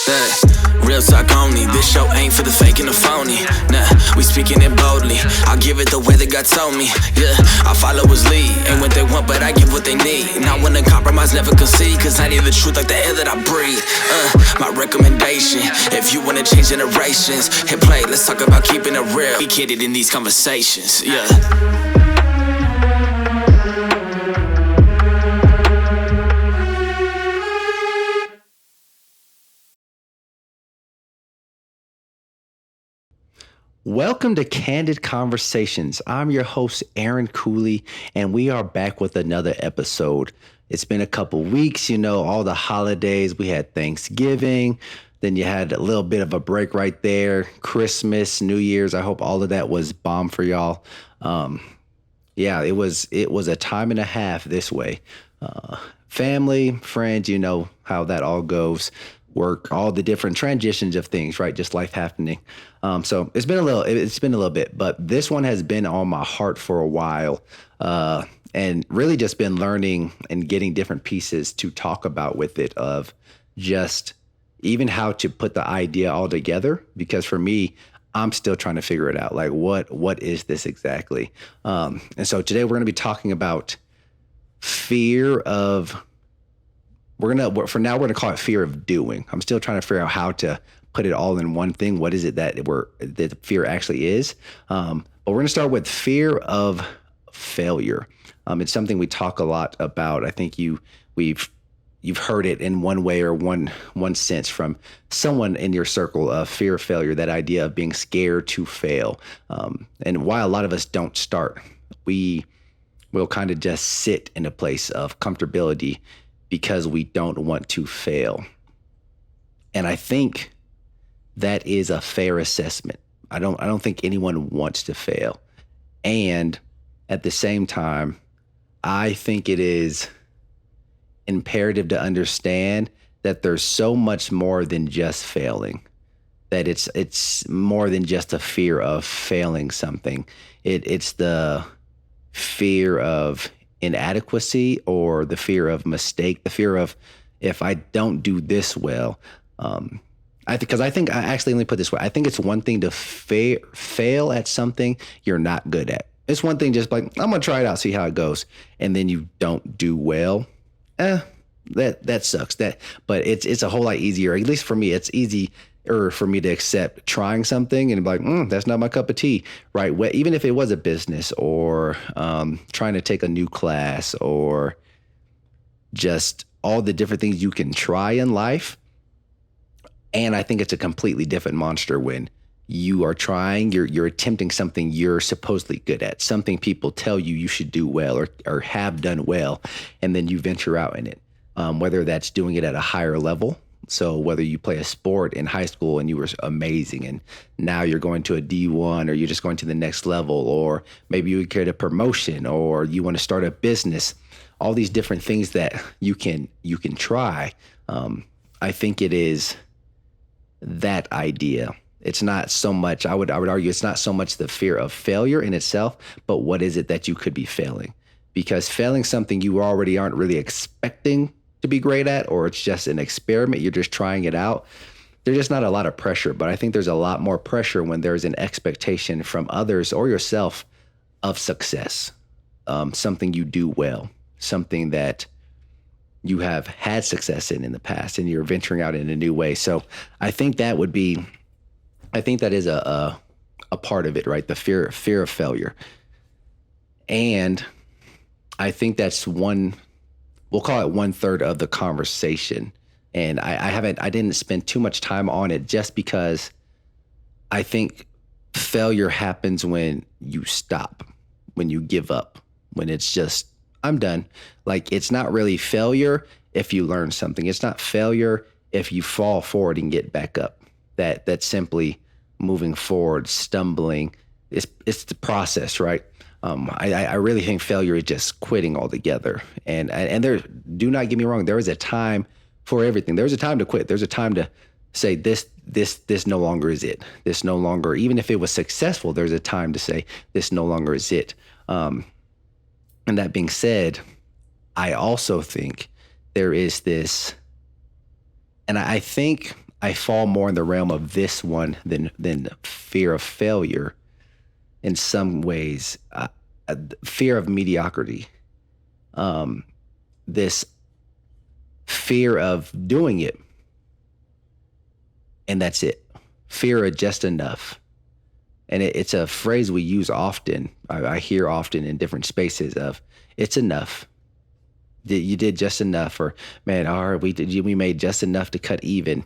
Real talk only, this show ain't for the fake and the phony. Nah, we speaking it boldly, I'll give it the way that God told me. Yeah, I follow his lead, ain't what they want but I give what they need. Not wanna compromise, never concede, cause I need the truth like the air that I breathe. My recommendation, if you wanna change generations, hit play, let's talk about keeping it real. We get it in these conversations, yeah. Welcome to Candid Conversations. I'm your host, Aaron Cooley, and we are back with another episode. It's been a couple weeks, all the holidays. We had Thanksgiving, then you had a little bit of a break right there, Christmas, New Year's. I hope all of that was bomb for y'all. It was a time and a half this way. Family, friends, you know how that all goes. Work, all the different transitions of things, right? Just life happening. So it's been a little bit, but this one has been on my heart for a while, and really just been learning and getting different pieces to talk about with it, of just even how to put the idea all together. Because for me, I'm still trying to figure it out. Like, what is this exactly? And so today we're going to be talking about fear of. For now, we're going to call it fear of doing. I'm still trying to figure out how to put it all in one thing. What is it that the fear actually is? But we're going to start with fear of failure. It's something we talk a lot about. I think you've heard it in one way or one sense from someone in your circle of fear of failure, that idea of being scared to fail. And why a lot of us don't start, we will kind of just sit in a place of comfortability because we don't want to fail. And I think that is a fair assessment. I don't think anyone wants to fail. And at the same time, I think it is imperative to understand that there's so much more than just failing, that it's more than just a fear of failing something. It's the fear of inadequacy, or the fear of mistake, the fear of, if I don't do this well, I think I actually, let me put it this way. I think it's one thing to fail at something you're not good at. It's one thing just like, I'm gonna try it out, see how it goes, and then you don't do well. That sucks. But it's a whole lot easier. At least for me, it's easier for me to accept trying something and be like, that's not my cup of tea, right? Even if it was a business, or trying to take a new class, or just all the different things you can try in life. And I think it's a completely different monster when you are trying, you're attempting something you're supposedly good at, something people tell you should do well, or have done well, and then you venture out in it, whether that's doing it at a higher level. So whether you play a sport in high school and you were amazing, and now you're going to a D1, or you're just going to the next level, or maybe you get a promotion, or you want to start a business, all these different things that you can try. I think it is that idea. It's not so much, I would argue, it's not so much the fear of failure in itself, but what is it that you could be failing? Because failing something you already aren't really expecting to be great at, or it's just an experiment, you're just trying it out, there's just not a lot of pressure. But I think there's a lot more pressure when there's an expectation from others or yourself of success, something you do well, something that you have had success in the past, and you're venturing out in a new way. So I think that is a part of it, right? The fear of failure. And I think that's we'll call it 1/3 of the conversation. And I didn't spend too much time on it, just because I think failure happens when you stop, when you give up, when it's just, I'm done. Like, it's not really failure if you learn something. It's not failure if you fall forward and get back up. That's simply moving forward, stumbling. It's the process, right? I really think failure is just quitting altogether. And there, do not get me wrong, there is a time for everything. There's a time to quit. There's a time to say this no longer is it. This no longer, even if it was successful, there's a time to say this no longer is it. And that being said, I also think there is this, and I think I fall more in the realm of this one than fear of failure. In some ways, fear of mediocrity, this fear of doing it, and that's it. Fear of just enough. And it's a phrase we use often. I hear often in different spaces of it's enough. You did just enough, or man, all right, we made just enough to cut even.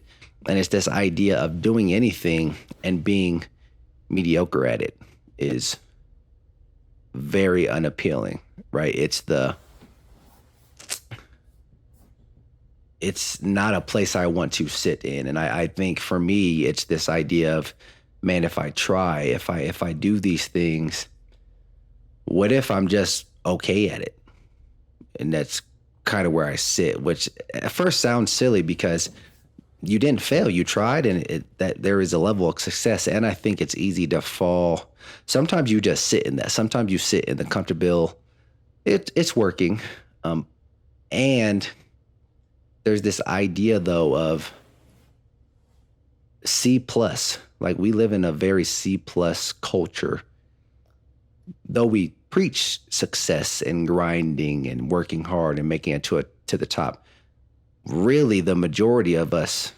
And it's this idea of doing anything and being mediocre at it is very unappealing, right? It's not a place I want to sit in. And I think for me, it's this idea of, man, if I try, if I do these things, what if I'm just okay at it? And that's kind of where I sit, which at first sounds silly because you didn't fail, you tried, and that there is a level of success. And I think it's easy to fall. Sometimes you just sit in that. Sometimes you sit in the comfortable. It's working, and there's this idea though of C plus. Like we live in a very C plus culture. Though we preach success and grinding and working hard and making it to the top, really the majority of us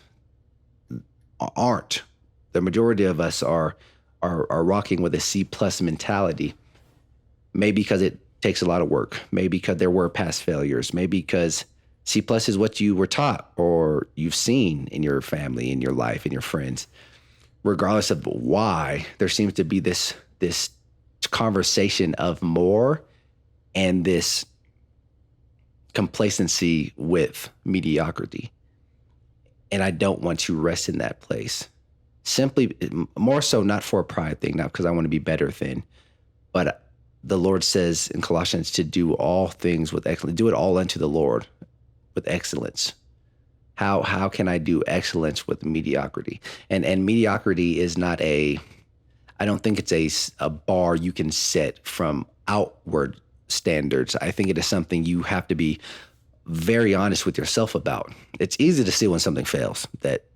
aren't. The majority of us are rocking with a C plus mentality. Maybe because it takes a lot of work. Maybe because there were past failures. Maybe because C plus is what you were taught or you've seen in your family, in your life, in your friends. Regardless of why, there seems to be this conversation of more and this complacency with mediocrity. And I don't want to rest in that place. Simply, more so not for a pride thing, not because I want to be better than, but the Lord says in Colossians to do all things with excellence, do it all unto the Lord with excellence. How can I do excellence with mediocrity? And mediocrity is not I don't think it's a bar you can set from outward standards. I think it is something you have to be very honest with yourself about. It's easy to see when something fails, that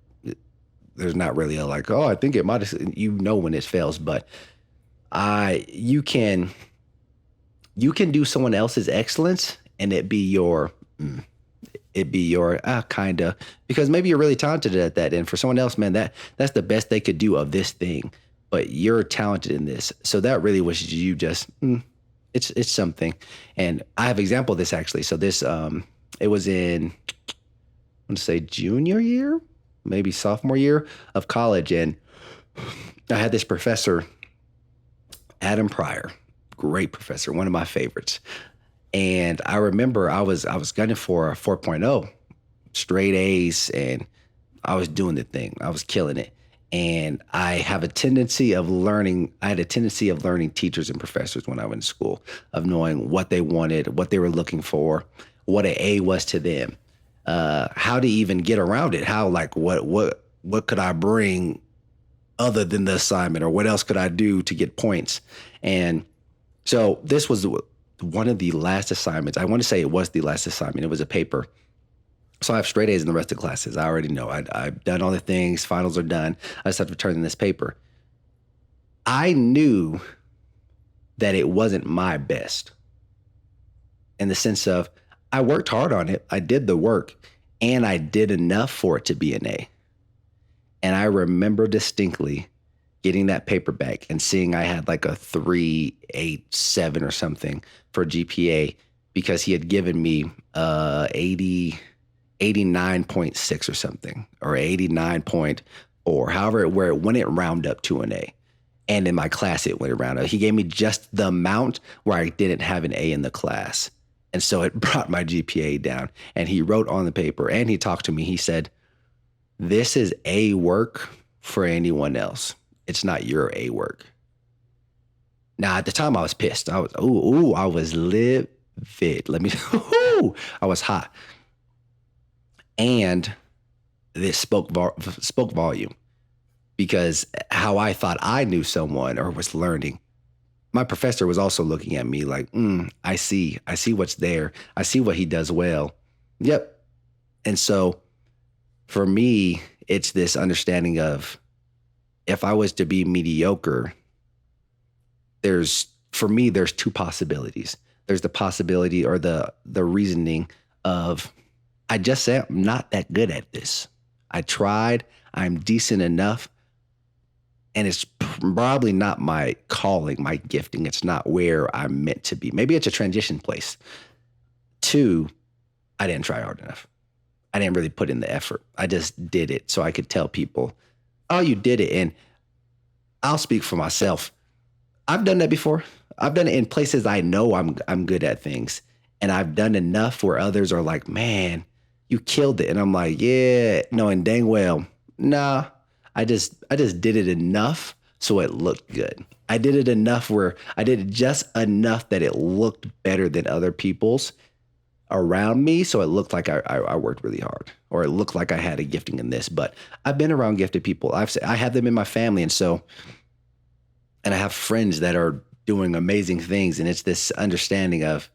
there's not really I think it might have, when it fails, but you can do someone else's excellence and it be your kind of, because maybe you're really talented at that. And for someone else, man, that's the best they could do of this thing, but you're talented in this. So that really was you just, it's something. And I have an example of this actually. So this, it was in, I want to say junior year, maybe sophomore year of college. And I had this professor, Adam Pryor, great professor, one of my favorites. And I remember I was gunning for a 4.0, straight A's, and I was doing the thing. I was killing it. And I had a tendency of learning teachers and professors when I went to school, of knowing what they wanted, what they were looking for, what an A was to them, how to even get around it, how what could I bring other than the assignment, or what else could I do to get points. And so this was one of the last assignments. I want to say it was the last assignment. It was a paper. So I have straight A's in the rest of the classes. I already know. I've done all the things. Finals are done. I just have to turn in this paper. I knew that it wasn't my best, in the sense of I worked hard on it. I did the work, and I did enough for it to be an A. And I remember distinctly getting that paper back and seeing I had like a 3.87 or something for GPA, because he had given me 89.6 or something, or 89.4, however, where it wouldn't round up to an A. And in my class, it went around. He gave me just the amount where I didn't have an A in the class. And so it brought my GPA down. And he wrote on the paper, and he talked to me. He said, "This is A work for anyone else. It's not your A work." Now, at the time, I was pissed. I was livid. I was hot. And this spoke volume, because how I thought I knew someone or was learning, my professor was also looking at me like, I see what's there. I see what he does well. Yep. And so for me, it's this understanding of, if I was to be mediocre, for me, there's two possibilities. There's the possibility or the reasoning of, I just say I'm not that good at this. I tried, I'm decent enough, and it's probably not my calling, my gifting. It's not where I'm meant to be. Maybe it's a transition place. Two, I didn't try hard enough. I didn't really put in the effort. I just did it so I could tell people, oh, you did it. And I'll speak for myself. I've done that before. I've done it in places I know I'm good at things. And I've done enough where others are like, man, you killed it. And I'm like, yeah, knowing dang well, nah, I just did it enough so it looked good. I did it enough where I did it just enough that it looked better than other people's around me. So it looked like I worked really hard, or it looked like I had a gifting in this. But I've been around gifted people. I have them in my family. And I have friends that are doing amazing things. And it's this understanding of,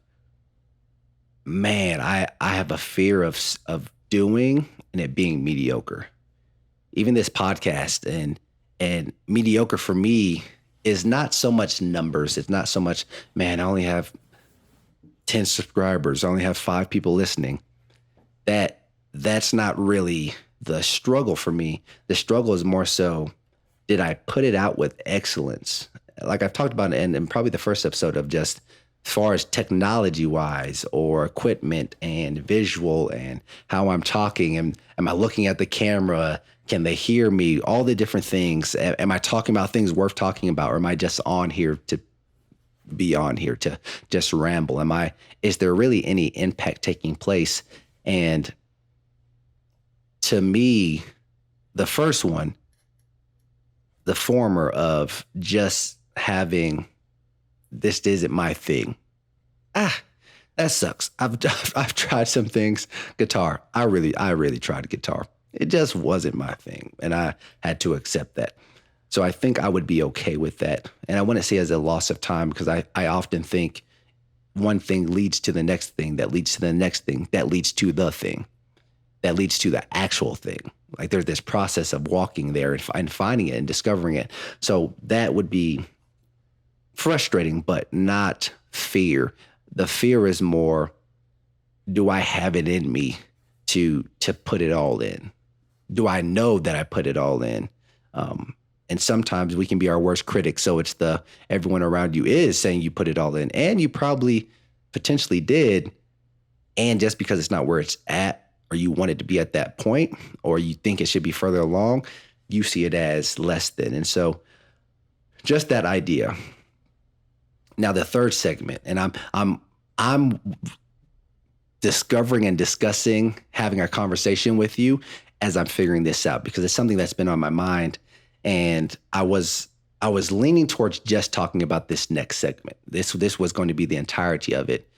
man, I have a fear of doing and it being mediocre. Even this podcast and mediocre for me is not so much numbers. It's not so much, man, I only have 10 subscribers. I only have 5 people listening. That's not really the struggle for me. The struggle is more so, did I put it out with excellence? Like I've talked about in probably the first episode, of just as far as technology wise or equipment and visual and how I'm talking, and am I looking at the camera? Can they hear me? All the different things. Am I talking about things worth talking about? Or am I just on here to be on here to just ramble? Is there really any impact taking place? And to me, the first one, the former of just having, this isn't my thing. That sucks. I've tried some things. Guitar. I really tried guitar. It just wasn't my thing. And I had to accept that. So I think I would be okay with that. And I wouldn't say as a loss of time, because I often think one thing leads to the next thing, that leads to the next thing, that leads to the thing, that leads to the actual thing. Like there's this process of walking there and finding it and discovering it. So that would be frustrating, but not fear. The fear is more, do I have it in me to put it all in? Do I know that I put it all in? And sometimes we can be our worst critics. So it's everyone around you is saying you put it all in, and you probably potentially did. And just because it's not where it's at, or you want it to be at that point, or you think it should be further along, you see it as less than. And so just that idea. Now the third segment, and I'm discovering and discussing, having a conversation with you as I'm figuring this out, because it's something that's been on my mind. And I was leaning towards just talking about this next segment. This was going to be the entirety of it.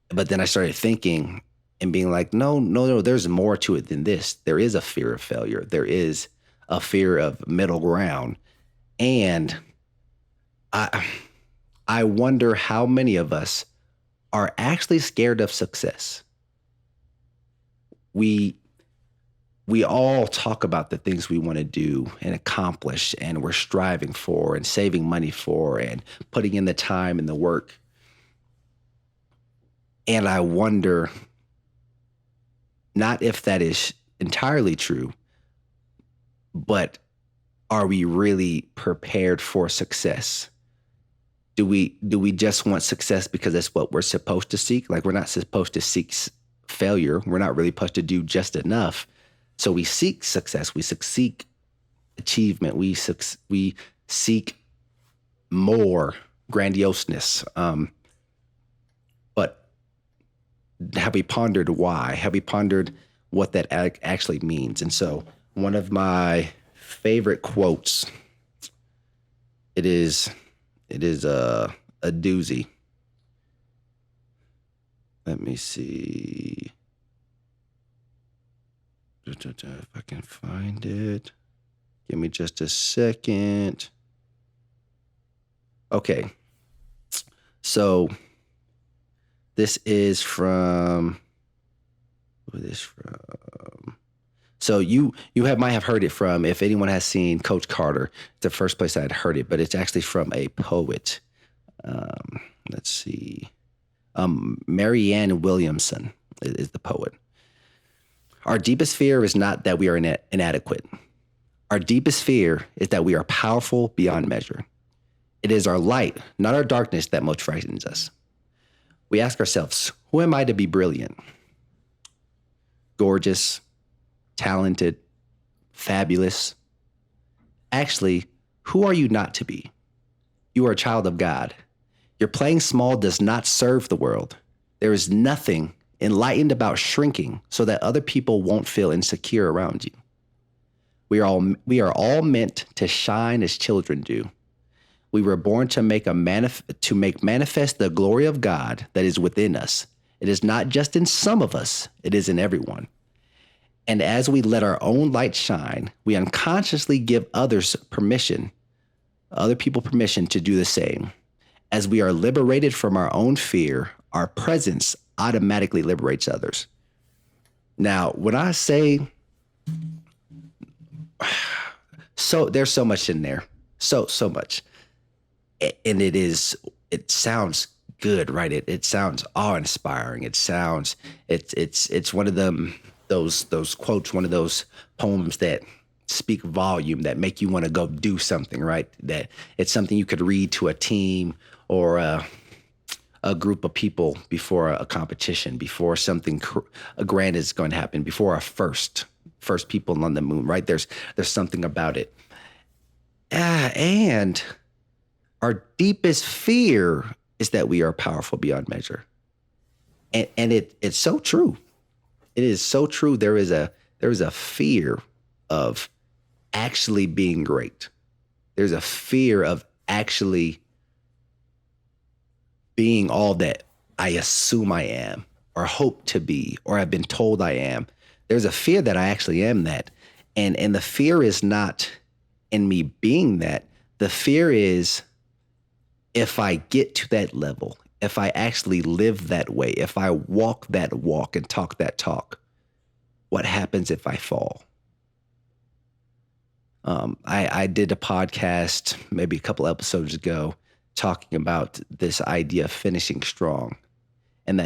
But then I started thinking and being like, no, there's more to it than this. There is a fear of failure. There is a fear of middle ground. And I wonder how many of us are actually scared of success. We all talk about the things we want to do and accomplish, and we're striving for and saving money for and putting in the time and the work. And I wonder, not if that is entirely true, but are we really prepared for success? Do we just want success because that's what we're supposed to seek? Like, we're not supposed to seek failure. We're not really supposed to do just enough. So we seek success. We seek achievement. We seek more grandioseness. But have we pondered why? Have we pondered what that actually means? And so one of my favorite quotes, it is a doozy. Let me see if I can find it. Give me just a second. Okay. So this is from, who is this from? So might have heard it from, if anyone has seen Coach Carter, the first place I had heard it, but it's actually from a poet. Let's see. Marianne Williamson is the poet. Our deepest fear is not that we are inadequate. Our deepest fear is that we are powerful beyond measure. It is our light, not our darkness, that most frightens us. We ask ourselves, who am I to be brilliant, gorgeous, talented, fabulous? Actually, who are you not to be? You are a child of God. Your playing small does not serve the world. There is nothing enlightened about shrinking so that other people won't feel insecure around you. We are all meant to shine as children do. We were born to make manifest the glory of God that is within us. It is not just in some of us, it is in everyone. And as we let our own light shine, we unconsciously give other people permission to do the same. As we are liberated from our own fear, our presence automatically liberates others. Now, when I say, there's so much in there, so much. And it sounds good, right? It sounds awe-inspiring. It's one of those quotes, one of those poems that speak volume, that make you want to go do something, right? That it's something you could read to a team or a group of people before a competition, before something grand is going to happen, before our first people on the moon, right? There's something about it. And our deepest fear is that we are powerful beyond measure. And it's so true. It is so true. There is a fear of actually being great. There's a fear of actually being all that I assume I am, or hope to be, or have been told I am. There's a fear that I actually am that. And the fear is not in me being that. The fear is, if I get to that level, if I actually live that way, if I walk that walk and talk that talk, what happens if I fall? I did a podcast maybe a couple episodes ago talking about this idea of finishing strong. And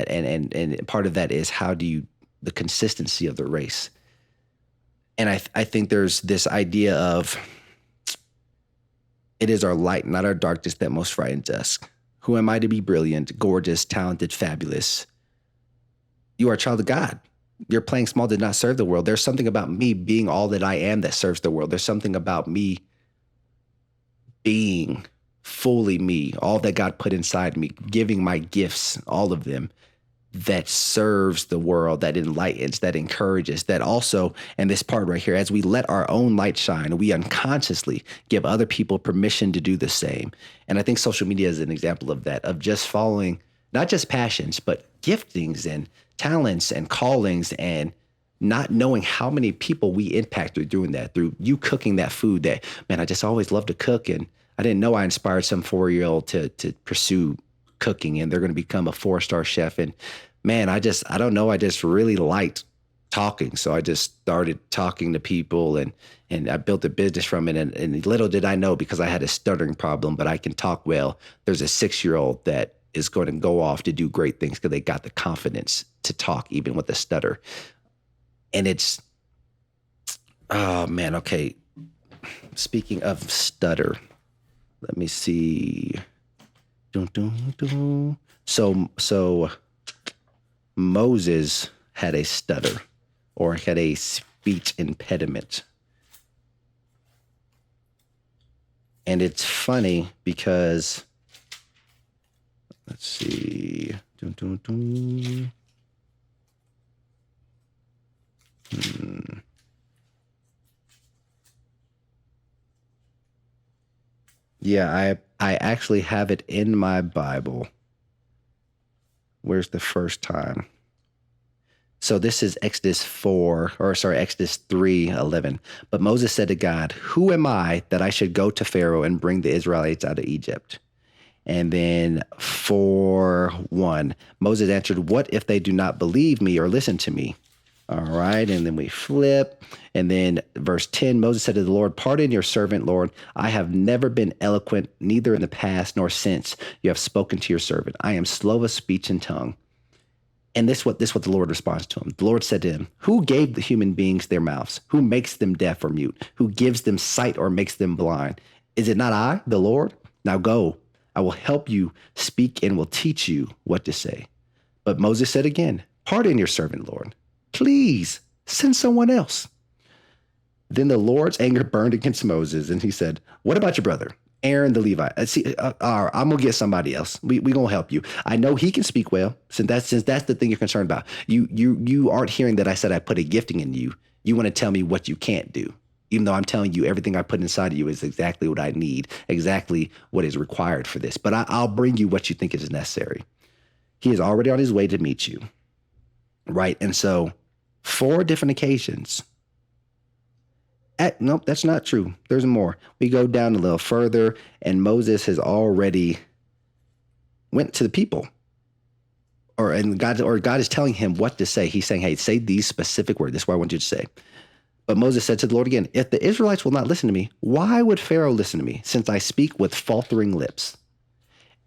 part of that is the consistency of the race. And I think there's this idea of, it is our light, not our darkness, that most frightens us. Who am I to be brilliant, gorgeous, talented, fabulous? You are a child of God. Your playing small did not serve the world. There's something about me being all that I am that serves the world. There's something about me being fully me, all that God put inside me, giving my gifts, all of them, that serves the world, that enlightens, that encourages, that also, and this part right here, as we let our own light shine, we unconsciously give other people permission to do the same. And I think social media is an example of that, of just following, not just passions, but giftings and talents and callings, and not knowing how many people we impact through doing that, through you cooking that food that, man, I just always loved to cook. And I didn't know I inspired some 4-year-old to pursue cooking, and they're going to become a 4-star chef. And man, I don't know. I just really liked talking. So I just started talking to people, and I built a business from it. And little did I know, because I had a stuttering problem, but I can talk well. There's a 6-year-old that is going to go off to do great things because they got the confidence to talk even with a stutter. And it's, oh man, okay. Speaking of stutter, let me see. So Moses had a stutter, or had a speech impediment. And it's funny because, let's see. Yeah, I actually have it in my Bible. Where's the first time? So this is Exodus 3:11. But Moses said to God, "Who am I that I should go to Pharaoh and bring the Israelites out of Egypt?" And then 4:1, Moses answered, "What if they do not believe me or listen to me? All right. And then we flip. And then verse 10, Moses said to the Lord, pardon your servant, Lord. I have never been eloquent, neither in the past nor since you have spoken to your servant. I am slow of speech and tongue. And this what the Lord responds to him. The Lord said to him, who gave the human beings their mouths? Who makes them deaf or mute? Who gives them sight or makes them blind? Is it not I, the Lord? Now go, I will help you speak and will teach you what to say. But Moses said again, pardon your servant, Lord. Please send someone else. Then the Lord's anger burned against Moses, and he said, what about your brother, Aaron the Levite? See, I'm going to get somebody else. We going to help you. I know he can speak well, since that's the thing you're concerned about. You aren't hearing that I said I put a gifting in you. You want to tell me what you can't do, even though I'm telling you everything I put inside of you is exactly what I need, exactly what is required for this. But I'll bring you what you think is necessary. He is already on his way to meet you, right? And so 4 different occasions. Nope, that's not true. There's more. We go down a little further, and Moses has already went to the people, or God is telling him what to say. He's saying, "Hey, say these specific words. This is what I want you to say." But Moses said to the Lord again, "If the Israelites will not listen to me, why would Pharaoh listen to me, since I speak with faltering lips?"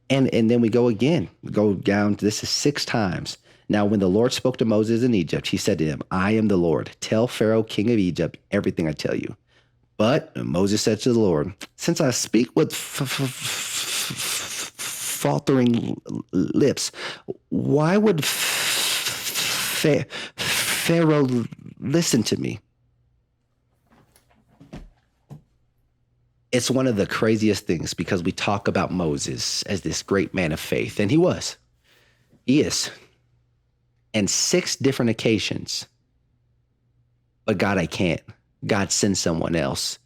And then we go again. We go down. This is 6 times. Now, when the Lord spoke to Moses in Egypt, he said to him, I am the Lord. Tell Pharaoh, king of Egypt, everything I tell you. But Moses said to the Lord, since I speak with faltering lips, why would Pharaoh listen to me? It's one of the craziest things, because we talk about Moses as this great man of faith, and he was. He is. And 6 different occasions. But God, I can't. God, send someone else.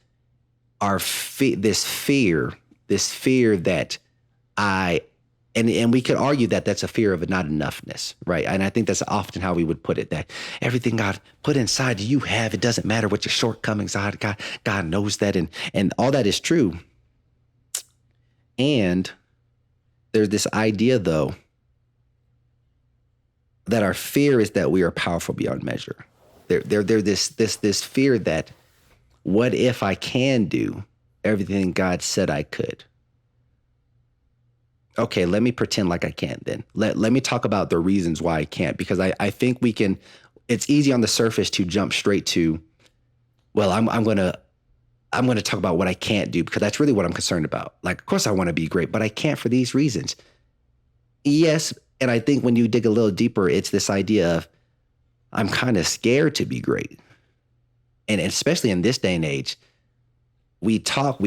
This fear that and we could argue that that's a fear of not enoughness, right? And I think that's often how we would put it, that everything God put inside you have, it doesn't matter what your shortcomings are. God knows that, and all that is true. And there's this idea, though, that our fear is that we are powerful beyond measure. There's this fear that, what if I can do everything God said I could? Okay, let me pretend like I can't then. Let me talk about the reasons why I can't, because I think we can, it's easy on the surface to jump straight to, well, I'm going to talk about what I can't do, because that's really what I'm concerned about. Like, of course I want to be great, but I can't for these reasons. Yes, and I think when you dig a little deeper, it's this idea of, I'm kind of scared to be great. And especially in this day and age, we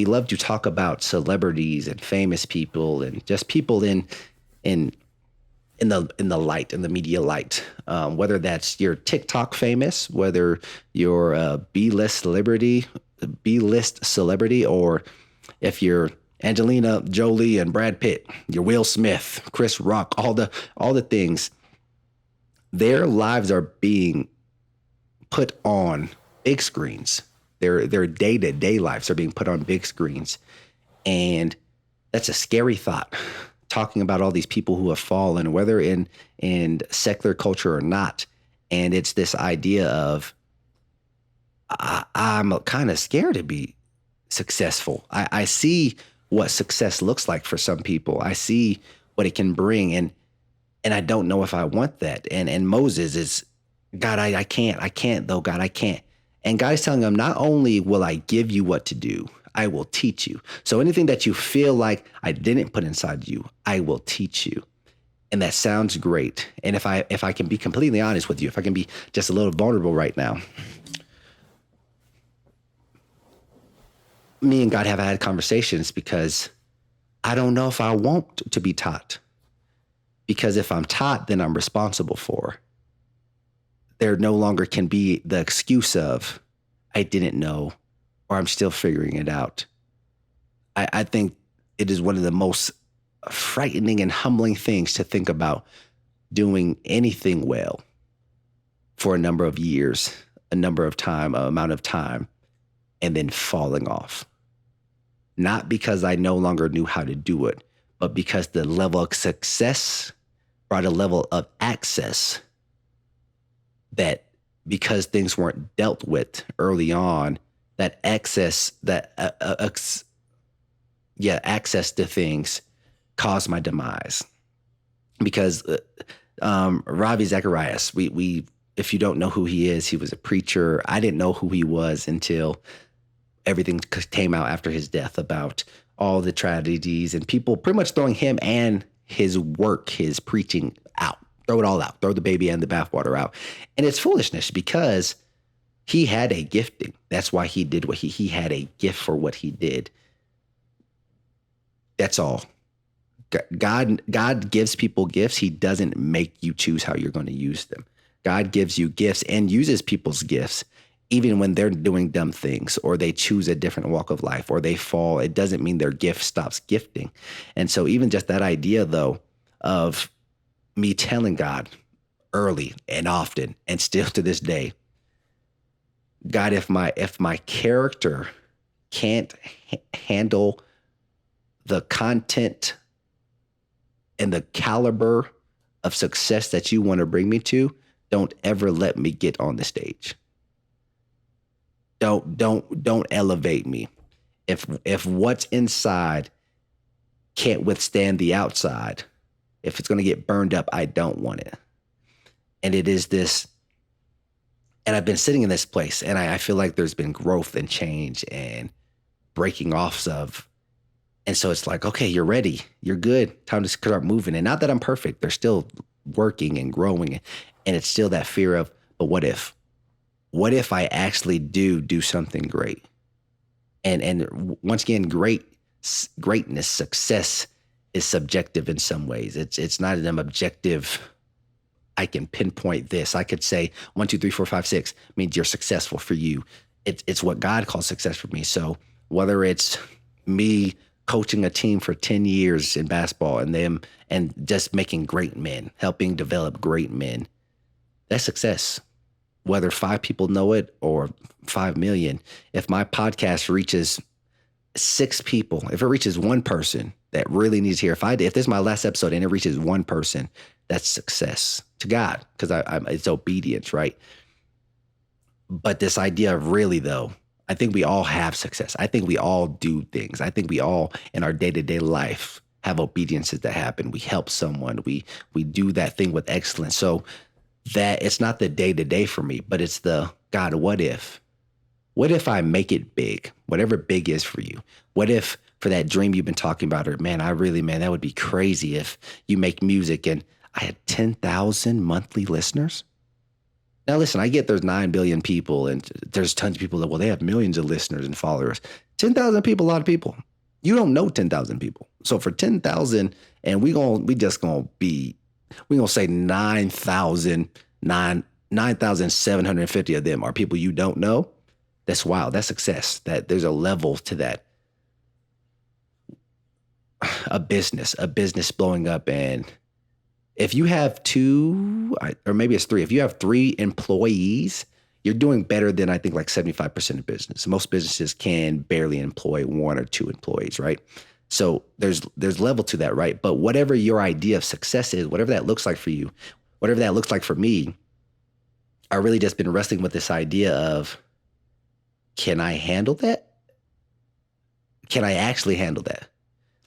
love to talk about celebrities and famous people and just people in the light, in the media light, whether that's your TikTok famous, whether you're a B-list celebrity, or if you're Angelina Jolie and Brad Pitt, you're Will Smith, Chris Rock, all the things. Their lives are being put on big screens. Their day-to-day lives are being put on big screens. And that's a scary thought, talking about all these people who have fallen, whether in secular culture or not. And it's this idea of, I'm kind of scared to be successful. I see what success looks like for some people. I see what it can bring. And I don't know if I want that. And Moses is, God, I can't though, God, I can't. And God is telling him, not only will I give you what to do, I will teach you. So anything that you feel like I didn't put inside you, I will teach you. And that sounds great. And if I can be completely honest with you, if I can be just a little vulnerable right now, me and God have had conversations, because I don't know if I want to be taught. Because if I'm taught, then I'm responsible for. There no longer can be the excuse of, I didn't know, or I'm still figuring it out. I think it is one of the most frightening and humbling things to think about, doing anything well for a number of years, amount of time, and then falling off. Not because I no longer knew how to do it, but because the level of success brought a level of access that because things weren't dealt with early on, that access access to things caused my demise. Because Ravi Zacharias, we if you don't know who he is, he was a preacher. I didn't know who he was until everything came out after his death about all the tragedies and people pretty much throwing him and his work, his preaching out. Throw it all out. Throw the baby and the bathwater out. And it's foolishness because he had a gifting. That's why he did what he had a gift for what he did. That's all. God gives people gifts. He doesn't make you choose how you're going to use them. God gives you gifts and uses people's gifts even when they're doing dumb things or they choose a different walk of life or they fall. It doesn't mean their gift stops gifting. And so even just that idea, though, of me telling God early and often and still to this day, God, if my character can't handle the content and the caliber of success that you want to bring me to, don't ever let me get on the stage. Don't elevate me. If what's inside can't withstand the outside, if it's going to get burned up, I don't want it. And it is this, and I've been sitting in this place and I feel like there's been growth and change and breaking offs of. And so it's like, okay, you're ready. You're good. Time to start moving. And not that I'm perfect. They're still working and growing. And it's still that fear of, but what if? What if I actually do something great? And once again, greatness, success is subjective in some ways. It's not an objective. I can pinpoint this. I could say 1, 2, 3, 4, 5, 6 means you're successful for you. It's what God calls success for me. So whether it's me coaching a team for 10 years in basketball and just making great men, helping develop great men, that's success. Whether 5 people know it or 5 million, if my podcast reaches 6 people, if it reaches one person that really needs to hear, if this is my last episode and it reaches one person, that's success to God because it's obedience, right? But this idea of really though, I think we all have success. I think we all do things. I think we all in our day-to-day life have obediences that happen. We help someone. We do that thing with excellence. So that it's not the day-to-day for me, but it's the God, what if? What if I make it big? Whatever big is for you. What if for that dream you've been talking about, or man, that would be crazy if you make music and I had 10,000 monthly listeners. Now, listen, I get there's 9 billion people and there's tons of people that, well, they have millions of listeners and followers. 10,000 people, a lot of people. You don't know 10,000 people. So for 10,000, and we're going to say 9,750 of them are people you don't know. That's wild. That's success. That there's a level to that. A business blowing up. And if you have 2, or maybe it's 3, if you have 3 employees, you're doing better than I think like 75% of business. Most businesses can barely employ 1 or 2 employees, right? So there's level to that, right? But whatever your idea of success is, whatever that looks like for you, whatever that looks like for me, I really just been wrestling with this idea of, can I handle that? Can I actually handle that?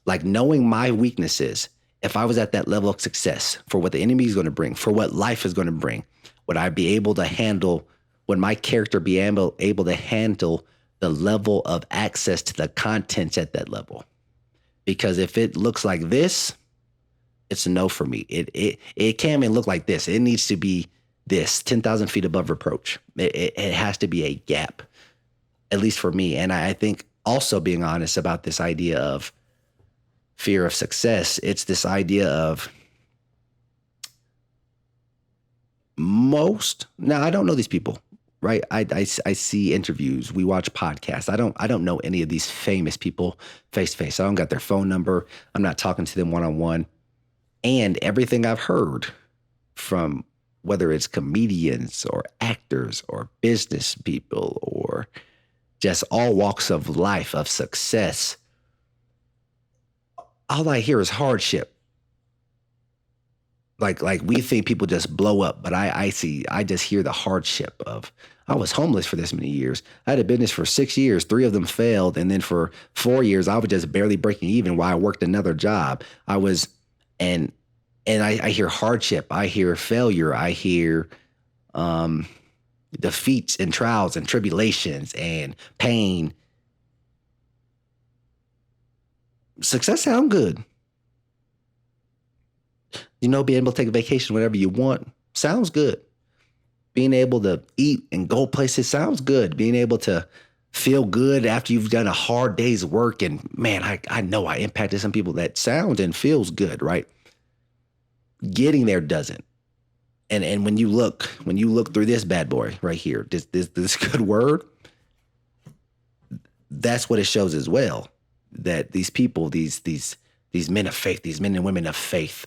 Like knowing my weaknesses, if I was at that level of success for what the enemy is going to bring, for what life is going to bring, would I be able to handle, would my character be able to handle the level of access to the contents at that level? Because if it looks like this, it's a no for me. It can't even look like this. It needs to be this, 10,000 feet above reproach. It has to be a gap, at least for me. And I think also being honest about this idea of fear of success, it's this idea of now I don't know these people, right? I see interviews, we watch podcasts. I don't know any of these famous people face to face. I don't got their phone number. I'm not talking to them one-on-one. And everything I've heard from whether it's comedians or actors or business people or just all walks of life of success, all I hear is hardship. Like we think people just blow up, but I just hear the hardship of, I was homeless for this many years. I had a business for 6 years, 3 of them failed, and then for 4 years I was just barely breaking even while I worked another job. I was and I hear hardship, I hear failure, I hear defeats and trials and tribulations and pain. Success sound good. Being able to take a vacation whenever you want sounds good. Being able to eat and go places sounds good. Being able to feel good after you've done a hard day's work, and man, I know I impacted some people. That sounds and feels good, right? Getting there doesn't. And when you look through this bad boy right here, this good word, that's what it shows as well. That these people, these men of faith, these men and women of faith,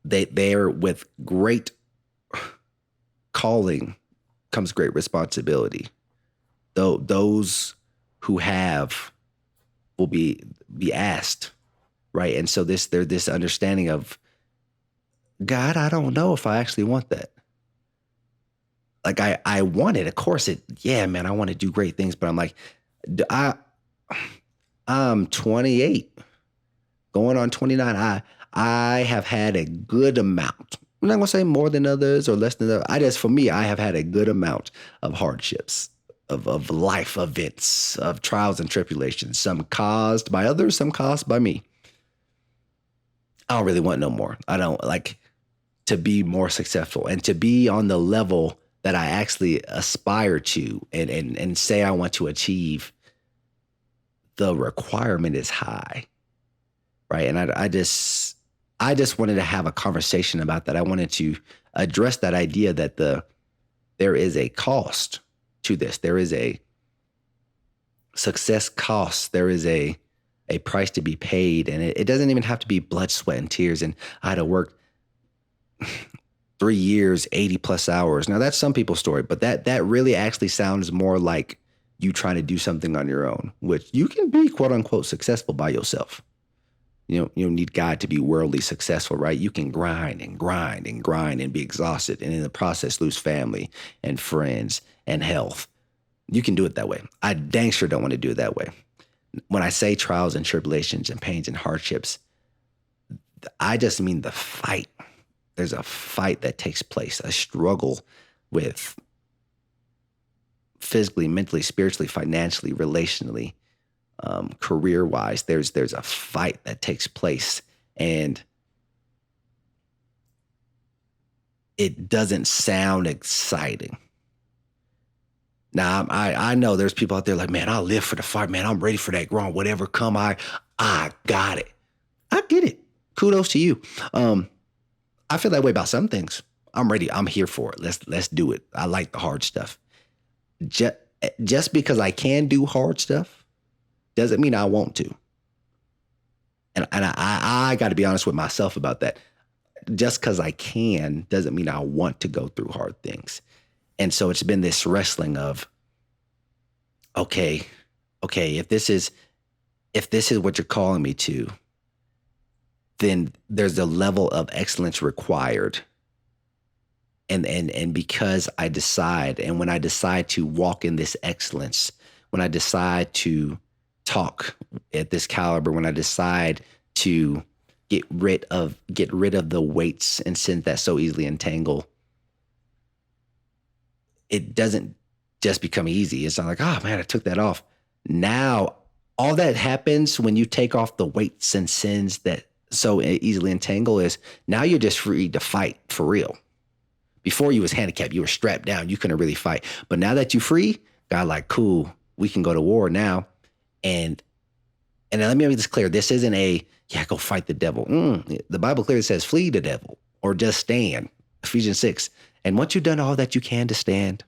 they're with great calling comes great responsibility. Though those who have will be asked, right? And so there's this understanding of, God, I don't know if I actually want that. Like I want it, of course yeah, man, I want to do great things, but I'm like, I'm 28, going on 29. I have had a good amount. I'm not gonna say more than others or less than others. For me, I have had a good amount of hardships, of life events, of trials and tribulations, some caused by others, some caused by me. I don't really want no more. I don't like to be more successful and to be on the level that I actually aspire to and say I want to achieve. The requirement is high, right? And I just wanted to have a conversation about that. I wanted to address that idea that there is a cost to this. There is a success cost. There is a price to be paid, and it doesn't even have to be blood, sweat, and tears. And I had to work 3 years, 80 plus hours. Now that's some people's story, but that really actually sounds more like you trying to do something on your own, which you can be quote unquote successful by yourself. You don't need God to be worldly successful, right? You can grind and grind and grind and be exhausted, and in the process lose family and friends and health. You can do it that way. I dang sure don't want to do it that way. When I say trials and tribulations and pains and hardships, I just mean the fight. There's a fight that takes place, a struggle with physically, mentally, spiritually, financially, relationally, career-wise. There's a fight that takes place, and it doesn't sound exciting. Now, I know there's people out there like, man, I'll live for the fight, man. I'm ready for that grind. Whatever come, I got it. I get it. Kudos to you. I feel that way about some things. I'm ready. I'm here for it. Let's do it. I like the hard stuff. Just because I can do hard stuff doesn't mean I want to. And I got to be honest with myself about that. Just because I can doesn't mean I want to go through hard things. And so it's been this wrestling of, okay, if this is what you're calling me to, then there's a level of excellence required. And because I decide, and when I decide to walk in this excellence, when I decide to talk at this caliber, when I decide to get rid of the weights and sins that so easily entangle, it doesn't just become easy. It's not like, oh man, I took that off. Now, all that happens when you take off the weights and sins that so easily entangle is now you're just free to fight for real. Before you was handicapped, you were strapped down, you couldn't really fight. But now that you're free, God like, cool, we can go to war now. And let me make this clear. This isn't go fight the devil. The Bible clearly says flee the devil or just stand. Ephesians 6. And once you've done all that you can to stand.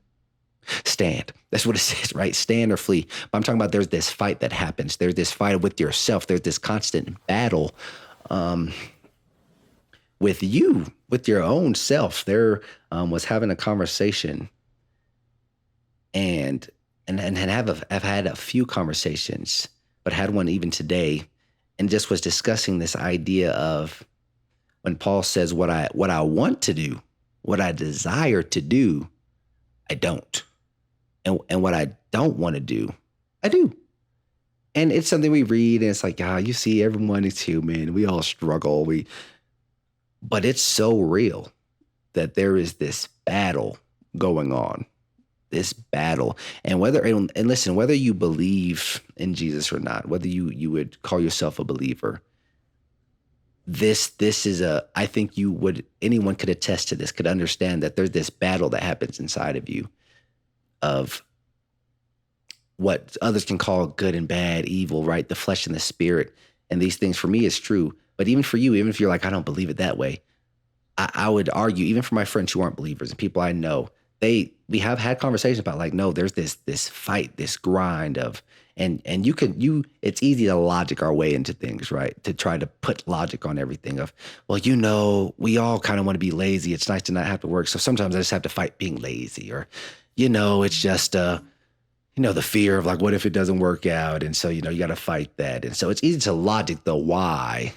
That's what it says, right? Stand or flee. But I'm talking about there's this fight that happens. There's this fight with yourself. There's this constant battle with you, with your own self. There was having a conversation and I've had a few conversations, but had one even today, and just was discussing this idea of when Paul says what I want to do, what I desire to do, I don't. And what I don't want to do, I do. And it's something we read and it's like, you see, everyone is human. We all struggle. But it's so real that there is this battle going on, this battle. And listen, whether you believe in Jesus or not, whether you would call yourself a believer, this is I think anyone could attest to this, could understand that there's this battle that happens inside of you of what others can call good and bad, evil, right? The flesh and the spirit. And these things for me is true. But even for you, even if you're like, I don't believe it that way, I would argue, even for my friends who aren't believers and people I know, we have had conversations about like, no, there's this fight, this grind of, and it's easy to logic our way into things, right? To try to put logic on everything of, well, we all kind of want to be lazy. It's nice to not have to work. So sometimes I just have to fight being lazy, or, it's just, the fear of like, what if it doesn't work out? And so, you got to fight that. And so it's easy to logic the why,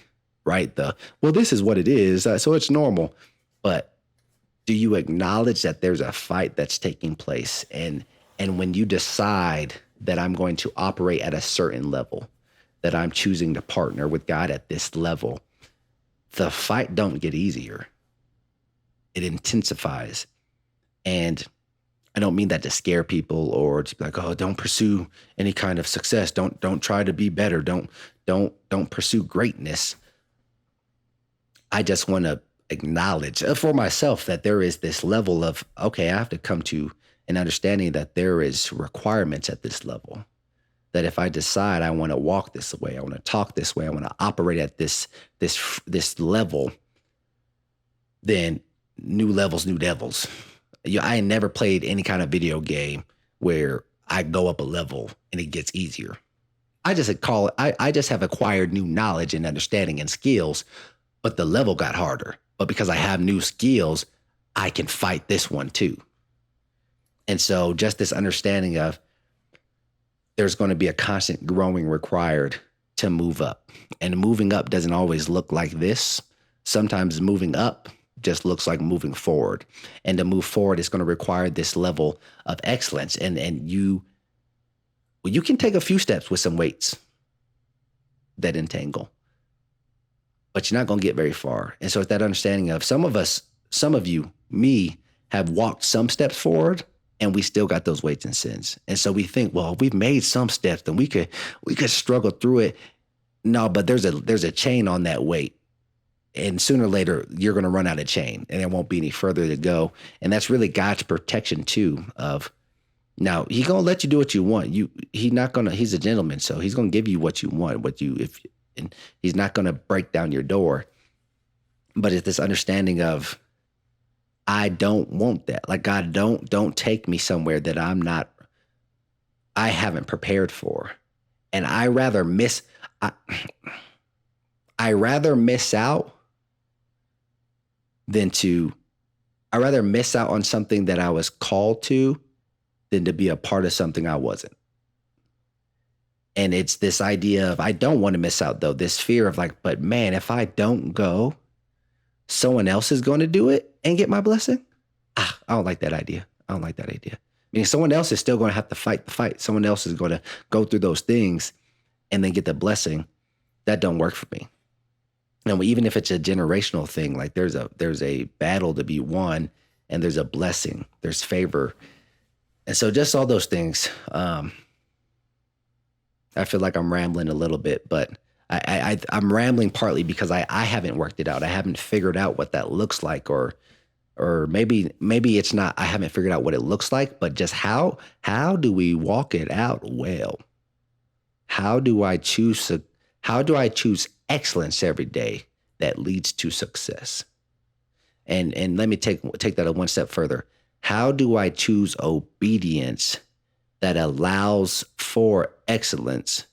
right? This is what it is. So it's normal. But do you acknowledge that there's a fight that's taking place? And when you decide that I'm going to operate at a certain level, that I'm choosing to partner with God at this level, the fight don't get easier. It intensifies. And I don't mean that to scare people or to be like, oh, don't pursue any kind of success. Don't try to be better. Don't pursue greatness. I just want to acknowledge for myself that there is this level of, okay, I have to come to an understanding that there is requirements at this level. That if I decide I want to walk this way, I want to talk this way, I want to operate at this level, then new levels, new devils. I ain't never played any kind of video game where I go up a level and it gets easier. I just have acquired new knowledge and understanding and skills, but the level got harder. But because I have new skills, I can fight this one too. And so just this understanding of there's going to be a constant growing required to move up. And moving up doesn't always look like this. Sometimes moving up just looks like moving forward. And to move forward is going to require this level of excellence. And you can take a few steps with some weights that entangle, but you're not going to get very far. And so it's that understanding of some of you, me, have walked some steps forward and we still got those weights and sins. And so we think, well, we've made some steps, then we could struggle through it. No, but there's a chain on that weight. And sooner or later, you're going to run out of chain and there won't be any further to go. And that's really God's protection too of, now he's going to let you do what you want. He's a gentleman. So he's going to give you what you want, and he's not going to break down your door. But it's this understanding of, I don't want that. Like, God, don't take me somewhere that I haven't prepared for. And I rather miss out I rather miss out on something that I was called to than to be a part of something I wasn't. And it's this idea of, I don't want to miss out though, this fear of like, but man, if I don't go, someone else is going to do it and get my blessing. I don't like that idea. Meaning someone else is still going to have to fight the fight. Someone else is going to go through those things and then get the blessing. That don't work for me. And even if it's a generational thing, like there's a battle to be won and there's a blessing, there's favor. And so just all those things, I feel like I'm rambling a little bit, but I'm rambling partly because I haven't worked it out. I haven't figured out what that looks like, or maybe it's not, I haven't figured out what it looks like, but just how do we walk it out well? How do I choose excellence every day that leads to success? And let me take that one step further. How do I choose obedience that allows for excellence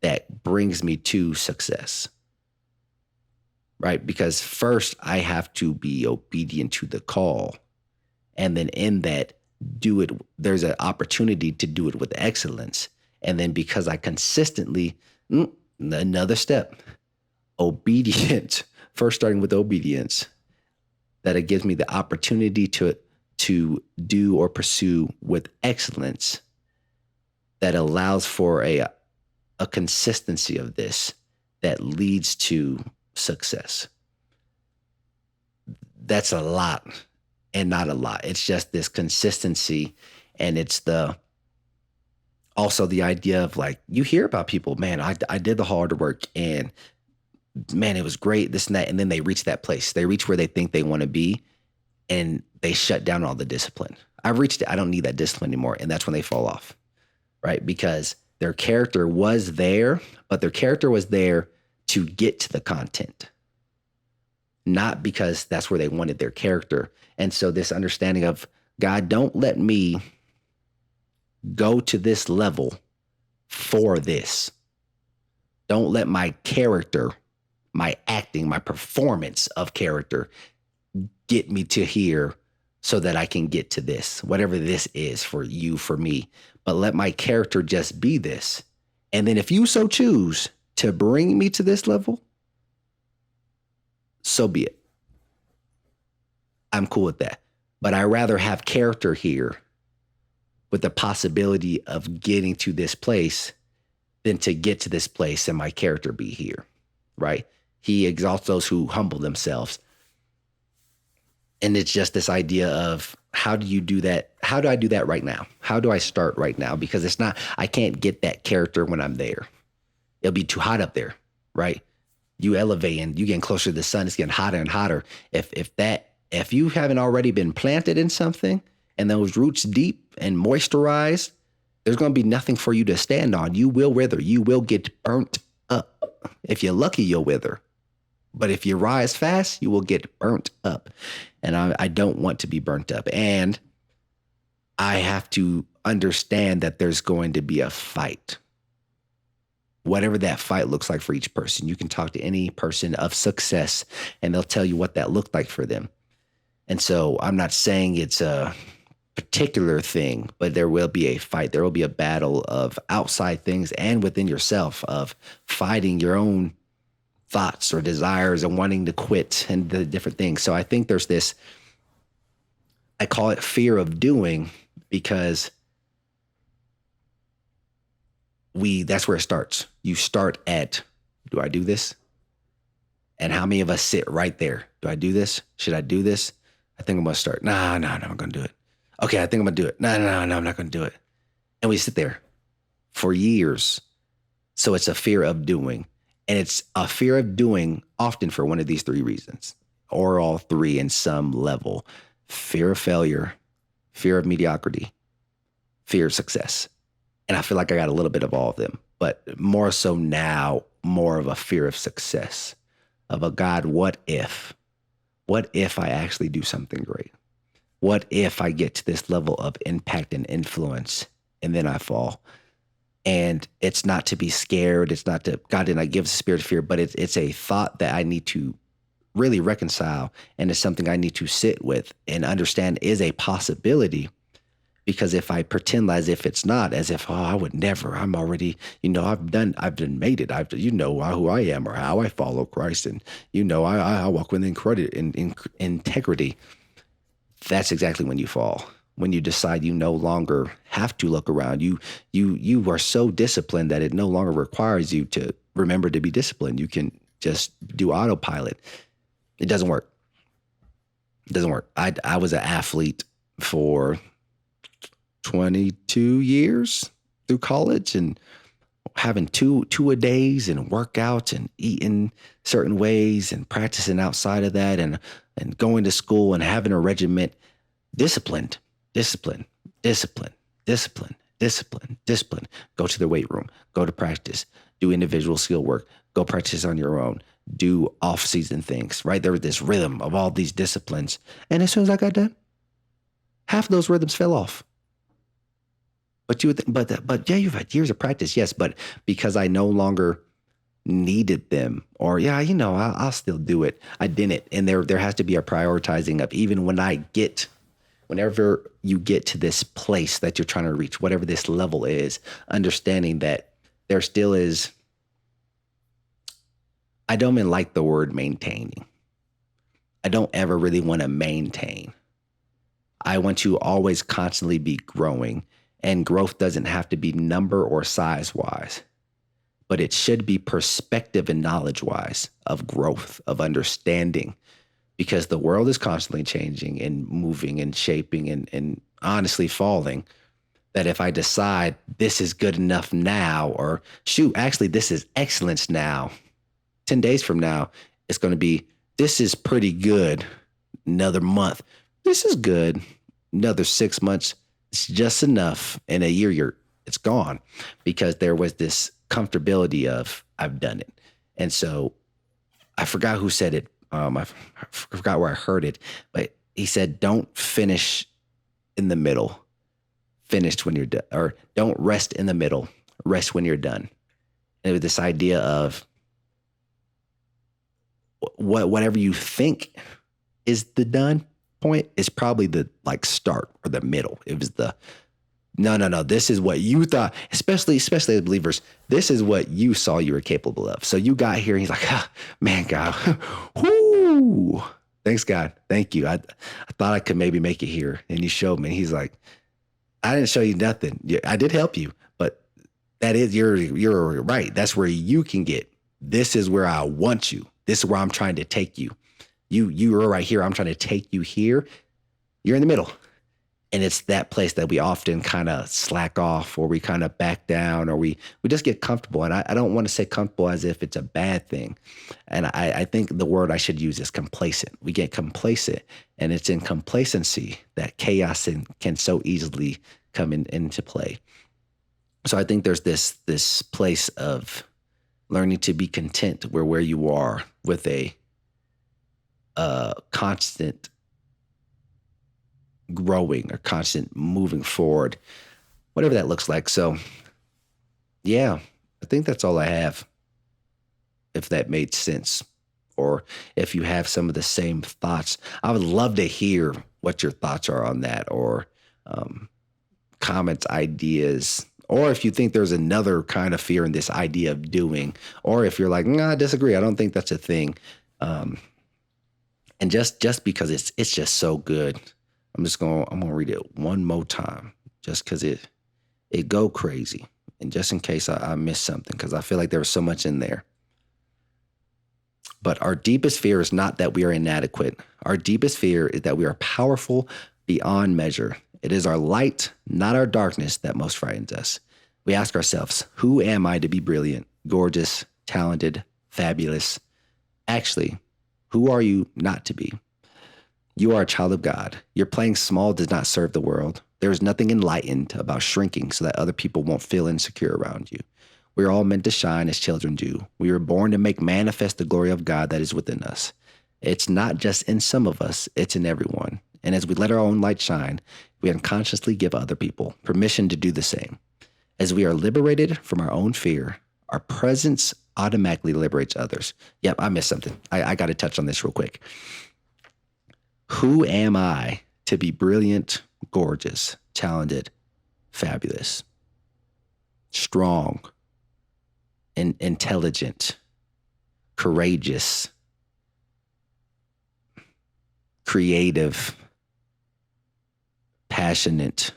that brings me to success? Right? Because first I have to be obedient to the call. And then in that, do it. There's an opportunity to do it with excellence. And then because I consistently, another step, obedient first starting with obedience, that it gives me the opportunity to do or pursue with excellence, that allows for a consistency of this that leads to success. That's a lot and not a lot. It's just this consistency, and it's also the idea of, like, you hear about people, man, I did the hard work and man, it was great, this and that. And then they reach that place. They reach where they think they want to be, and they shut down all the discipline. I've reached it. I don't need that discipline anymore. And that's when they fall off, right? Because their character was there, but their character was there to get to the content, not because that's where they wanted their character. And so this understanding of, God, don't let me go to this level for this. Don't let my character, my acting, my performance of character get me to here so that I can get to this, whatever this is for you, for me. But let my character just be this. And then if you so choose to bring me to this level, so be it. I'm cool with that. But I rather have character here with the possibility of getting to this place than to get to this place and my character be here, right? He exalts those who humble themselves. And it's just this idea of, how do you do that? How do I do that right now? How do I start right now? Because it's not, I can't get that character when I'm there. It'll be too hot up there, right? You elevate and you getting closer to the sun, it's getting hotter and hotter. If you haven't already been planted in something and those roots deep and moisturized, there's going to be nothing for you to stand on. You will wither. You will get burnt up. If you're lucky, you'll wither. But if you rise fast, you will get burnt up. And I don't want to be burnt up. And I have to understand that there's going to be a fight. Whatever that fight looks like for each person. You can talk to any person of success and they'll tell you what that looked like for them. And so I'm not saying it's a particular thing, but there will be a fight. There will be a battle of outside things and within yourself, of fighting your own thoughts or desires and wanting to quit and the different things. So I think there's this, I call it fear of doing, because that's where it starts. You start at, do I do this? And how many of us sit right there? Do I do this? Should I do this? I think I'm going to start. No, I'm going to do it. Okay, I think I'm going to do it. No, I'm not going to do it. And we sit there for years. So it's a fear of doing. And it's a fear of doing often for one of these three reasons, or all three in some level: fear of failure, fear of mediocrity, fear of success. And I feel like I got a little bit of all of them, but more so now, more of a fear of success, of a, God, what if? What if I actually do something great? What if I get to this level of impact and influence and then I fall? And it's not to be scared. It's not to, God did not give us a spirit of fear, but it's a thought that I need to really reconcile. And it's something I need to sit with and understand is a possibility. Because if I pretend as if it's not, as if, I would never, I'm already, I've made it. You know who I am or how I follow Christ. And, I walk with integrity. That's exactly when you fall. When you decide you no longer have to look around, you are so disciplined that it no longer requires you to remember to be disciplined. You can just do autopilot. It doesn't work. It doesn't work. I was an athlete for 22 years through college, and having two-a-days and workouts and eating certain ways and practicing outside of that and going to school and having a regiment, discipline. Go to the weight room, go to practice, do individual skill work, go practice on your own, do off-season things, right? There was this rhythm of all these disciplines. And as soon as I got done, half of those rhythms fell off. But yeah, you've had years of practice, yes, but because I no longer needed them, or I'll still do it, I didn't. And there has to be a prioritizing of, even whenever you get to this place that you're trying to reach, whatever this level is, understanding that there still is I don't even like the word maintaining. I don't ever really want to maintain. I want to always constantly be growing, and growth doesn't have to be number or size wise, but it should be perspective and knowledge wise of growth, of understanding, because the world is constantly changing and moving and shaping and honestly falling. That if I decide this is good enough now, or shoot, actually, this is excellence now, 10 days from now, it's going to be, this is pretty good. Another month, this is good. Another 6 months, it's just enough. In a year, it's gone, because there was this comfortability of I've done it. And so I forgot who said it. I forgot where I heard it, but he said, don't finish in the middle. Finished when you're done, or don't rest in the middle, rest when you're done. And it was this idea of whatever you think is the done point is probably the like start or the middle. It was the no. This is what you thought, especially as believers. This is what you saw you were capable of. So you got here, and he's like, man, God, whoo, thanks God, thank you. I thought I could maybe make it here, and you showed me. He's like, I didn't show you nothing. I did help you, but that is, you're right. That's where you can get. This is where I want you. This is where I'm trying to take you. You are right here. I'm trying to take you here. You're in the middle. And it's that place that we often kind of slack off, or we kind of back down, or we just get comfortable. And I don't want to say comfortable as if it's a bad thing. And I think the word I should use is complacent. We get complacent, and it's in complacency that chaos can so easily come into play. So I think there's this place of learning to be content where you are, with a constant growing or constant moving forward, whatever that looks like. So yeah, I think that's all I have, if that made sense, or if you have some of the same thoughts. I would love to hear what your thoughts are on that, or comments, ideas, or if you think there's another kind of fear in this idea of doing, or if you're like, nah, I disagree, I don't think that's a thing. And just because it's just so good, I'm gonna read it one more time, just because it go crazy, and just in case I missed something, because I feel like there was so much in there. But our deepest fear is not that we are inadequate. Our deepest fear is that we are powerful beyond measure. It is our light, not our darkness, that most frightens us. We ask ourselves, who am I to be brilliant, gorgeous, talented, fabulous? Actually, who are you not to be? You are a child of God. Your playing small does not serve the world. There is nothing enlightened about shrinking so that other people won't feel insecure around you. We are all meant to shine as children do. We were born to make manifest the glory of God that is within us. It's not just in some of us, it's in everyone. And as we let our own light shine, we unconsciously give other people permission to do the same. As we are liberated from our own fear, our presence automatically liberates others. Yep, I missed something. I got to touch on this real quick. Who am I to be brilliant, gorgeous, talented, fabulous, strong, and intelligent, courageous, creative, passionate?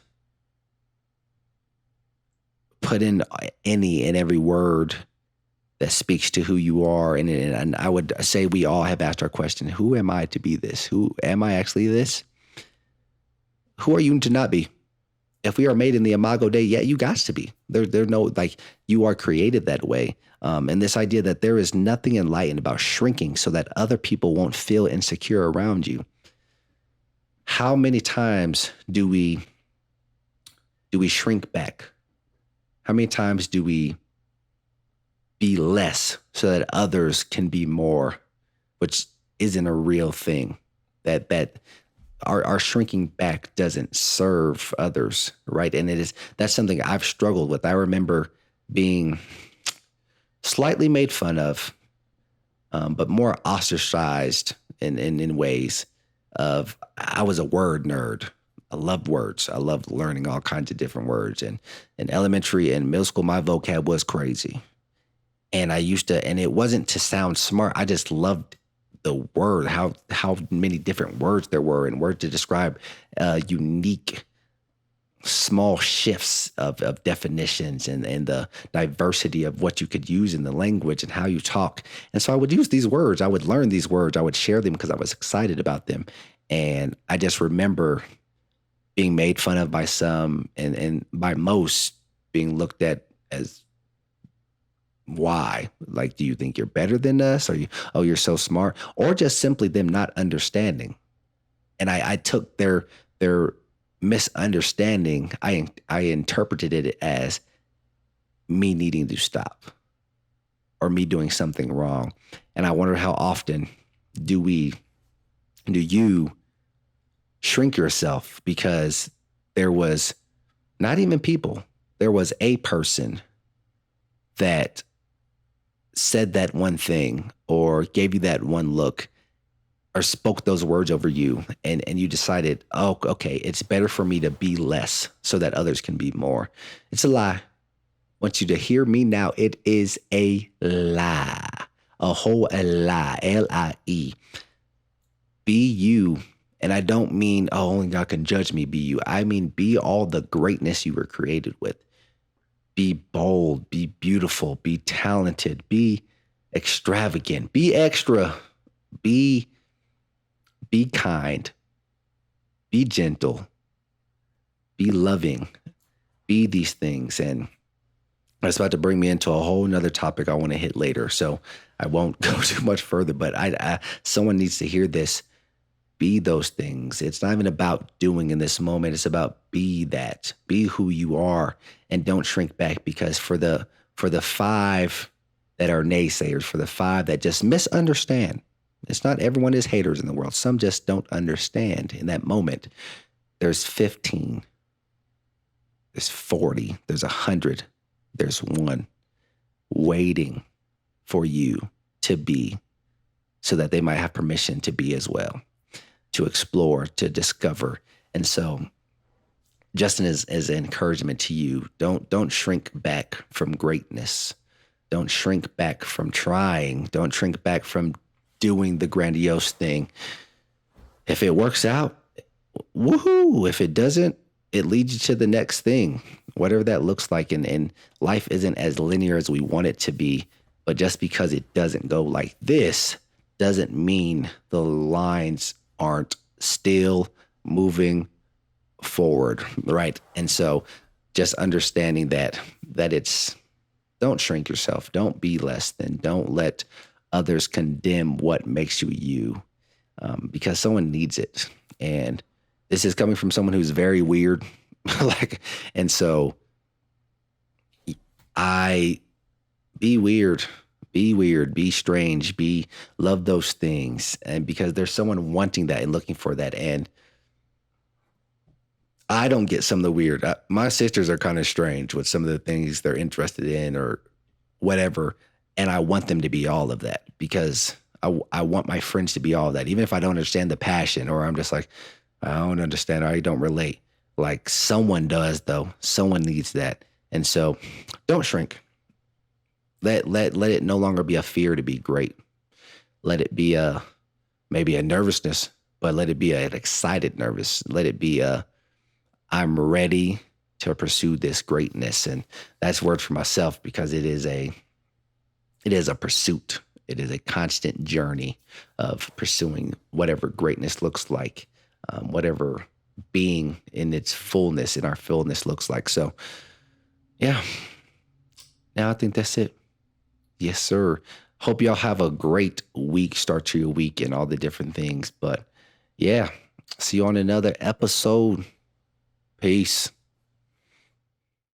Put in any and every word that speaks to who you are. And I would say we all have asked our question, who am I to be this? Who am I actually this? Who are you to not be? If we are made in the imago Dei, yeah, you got to be. There's no, like, you are created that way. And this idea that there is nothing enlightened about shrinking so that other people won't feel insecure around you. How many times do we shrink back? How many times do we be less so that others can be more, which isn't a real thing? That our shrinking back doesn't serve others, right? And that's something I've struggled with. I remember being slightly made fun of, but more ostracized in ways of, I was a word nerd. I loved words. I loved learning all kinds of different words. And in elementary and middle school, my vocab was crazy. And and it wasn't to sound smart. I just loved the word, how many different words there were, and words to describe unique small shifts of definitions, and the diversity of what you could use in the language and how you talk. And so I would use these words. I would learn these words. I would share them because I was excited about them. And I just remember being made fun of by some, and by most being looked at as, why? Like, do you think you're better than us? Or you're so smart? Or just simply them not understanding. And I took their misunderstanding, I interpreted it as me needing to stop or me doing something wrong. And I wonder how often do you shrink yourself because there was not even people, there was a person that said that one thing or gave you that one look or spoke those words over you, and you decided, oh, okay, it's better for me to be less so that others can be more. It's a lie. I want you to hear me now. It is a lie, a whole lie, Lie. Be you. And I don't mean, oh, only God can judge me, be you. I mean, be all the greatness you were created with. Be bold, be beautiful, be talented, be extravagant, be extra, be kind, be gentle, be loving, be these things. And that's about to bring me into a whole nother topic I want to hit later. So I won't go too much further, but someone needs to hear this. Be those things. It's not even about doing in this moment. It's about be that. Be who you are, and don't shrink back, because for the 5 that are naysayers, for the 5 that just misunderstand, it's not everyone is haters in the world. Some just don't understand in that moment. There's 15. There's 40. There's 100. There's 1 waiting for you to be, so that they might have permission to be as well, to explore, to discover. And so, Justin, is an encouragement to you. Don't shrink back from greatness. Don't shrink back from trying. Don't shrink back from doing the grandiose thing. If it works out, woohoo. If it doesn't, it leads you to the next thing, whatever that looks like. And life isn't as linear as we want it to be. But just because it doesn't go like this doesn't mean the lines aren't still moving forward, right? And so just understanding that it's, don't shrink yourself. Don't be less than. Don't let others condemn what makes you you, because someone needs it. And this is coming from someone who's very weird. And so be weird, be strange, love those things. And because there's someone wanting that and looking for that. And I don't get some of the weird. My sisters are kind of strange with some of the things they're interested in or whatever. And I want them to be all of that, because I want my friends to be all of that. Even if I don't understand the passion, or I'm just like, I don't understand, or I don't relate. Like, someone does, though. Someone needs that. And so don't shrink. Let it no longer be a fear to be great. Let it be maybe a nervousness, but let it be an excited nervous. Let it be I'm ready to pursue this greatness. And that's word for myself, because it is a pursuit. It is a constant journey of pursuing whatever greatness looks like, whatever being in its fullness, in our fullness looks like. So, yeah. Now I think that's it. Yes, sir. Hope y'all have a great week, start to your week, and all the different things. But yeah, see you on another episode. Peace.